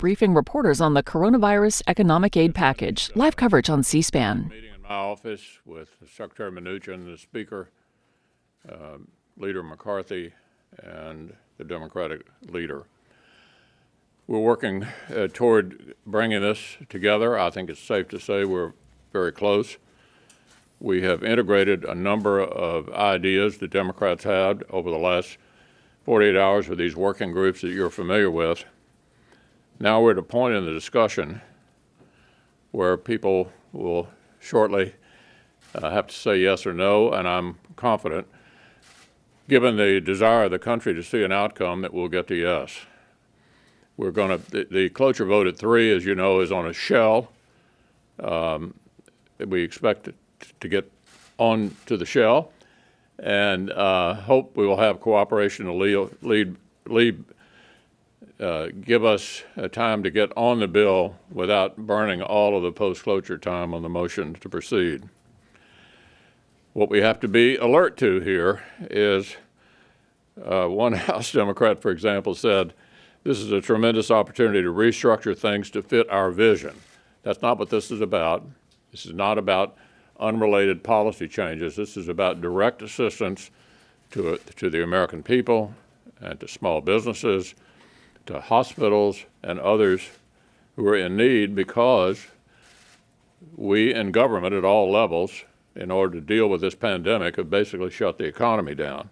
briefing reporters on the coronavirus economic aid package. Live coverage on C-SPAN. Meeting in my office with Secretary Mnuchin, the Speaker, Leader McCarthy, and the Democratic leader. We're working toward bringing this together. I think it's safe to say we're very close. We have integrated a number of ideas the Democrats had over the last 48 hours with these working groups that you're familiar with. Now we're at a point in the discussion where people will shortly have to say yes or no, and I'm confident, given the desire of the country to see an outcome, that we'll get to yes. We're going to, the cloture vote at 3, as you know, is on a shell. We expect it to get on to the shell, and hope we will have cooperation to give us time to get on the bill without burning all of the post-cloture time on the motion to proceed. What we have to be alert to here is one House Democrat, for example, said, "This is a tremendous opportunity to restructure things to fit our vision." That's not what this is about. This is not about unrelated policy changes. This is about direct assistance to the American people and to small businesses, to hospitals and others who are in need, because we in government at all levels, in order to deal with this pandemic, have basically shut the economy down.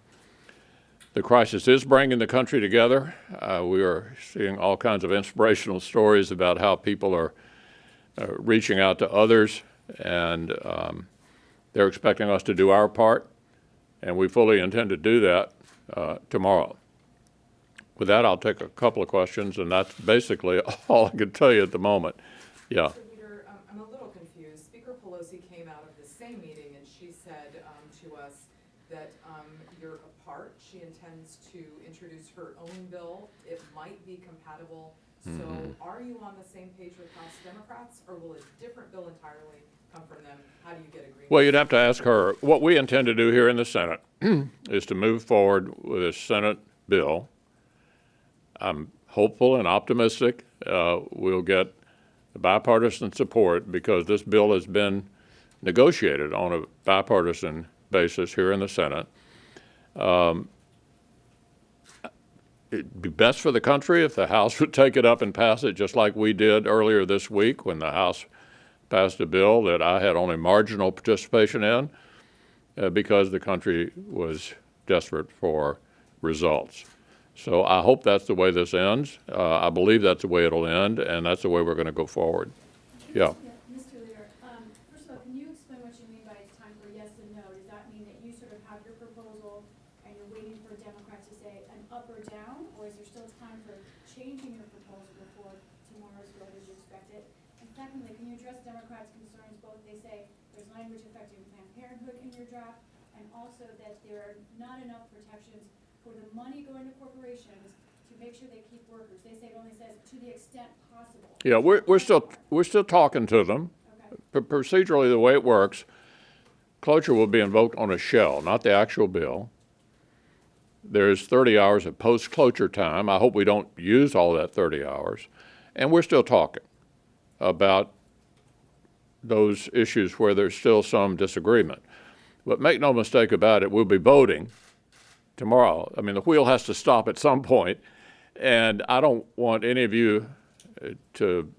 The crisis is bringing the country together. We are seeing all kinds of inspirational stories about how people are reaching out to others, and they're expecting us to do our part, and we fully intend to do that tomorrow. With that, I'll take a couple of questions, and that's basically all I can tell you at the moment. Yeah. Mr. Leader, I'm a little confused. Speaker Pelosi came out of the same meeting, and she said to us that you're apart. She intends to introduce her own bill. It might be compatible. So are you on the same page with House Democrats, or will a different bill entirely come from them? How do you get agreement? Well, you'd have to ask her. What we intend to do here in the Senate is to move forward with a Senate bill. I'm hopeful and optimistic we'll get bipartisan support, because this bill has been negotiated on a bipartisan basis here in the Senate. It'd be best for the country if the House would take it up and pass it, just like we did earlier this week when the House passed a bill that I had only marginal participation in, because the country was desperate for results. So I hope that's the way this ends. I believe that's the way it'll end, and that's the way we're going to go forward. Yeah. Mr. Leader, first of all, can you explain what you mean by it's time for yes and no? Does that mean that you sort of have your proposal and you're waiting for Democrats to say an up or down, or is there still time for changing your proposal before tomorrow's vote as you expect it? And secondly, can you address Democrats' concerns? Both they say there's language affecting Planned Parenthood in your draft, and also that there are not enough protections for the money going to corporations to make sure they keep workers. They say it only says to the extent possible. Yeah, we're still talking to them. Okay. Procedurally, the way it works, cloture will be invoked on a shell, not the actual bill. There's 30 hours of post-cloture time. I hope we don't use all that 30 hours. And we're still talking about those issues where there's still some disagreement. But make no mistake about it, we'll be voting tomorrow. I mean, the wheel has to stop at some point, and I don't want any of you to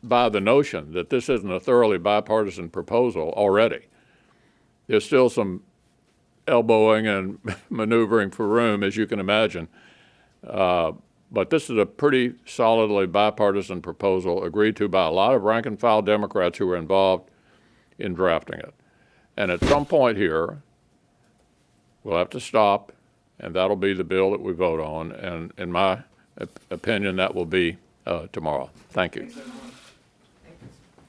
buy the notion that this isn't a thoroughly bipartisan proposal already. There's still some elbowing and maneuvering for room, as you can imagine, but this is a pretty solidly bipartisan proposal agreed to by a lot of rank-and-file Democrats who were involved in drafting it. And at some point here, we'll have to stop, and that'll be the bill that we vote on. And in my opinion, that will be tomorrow. Thank you.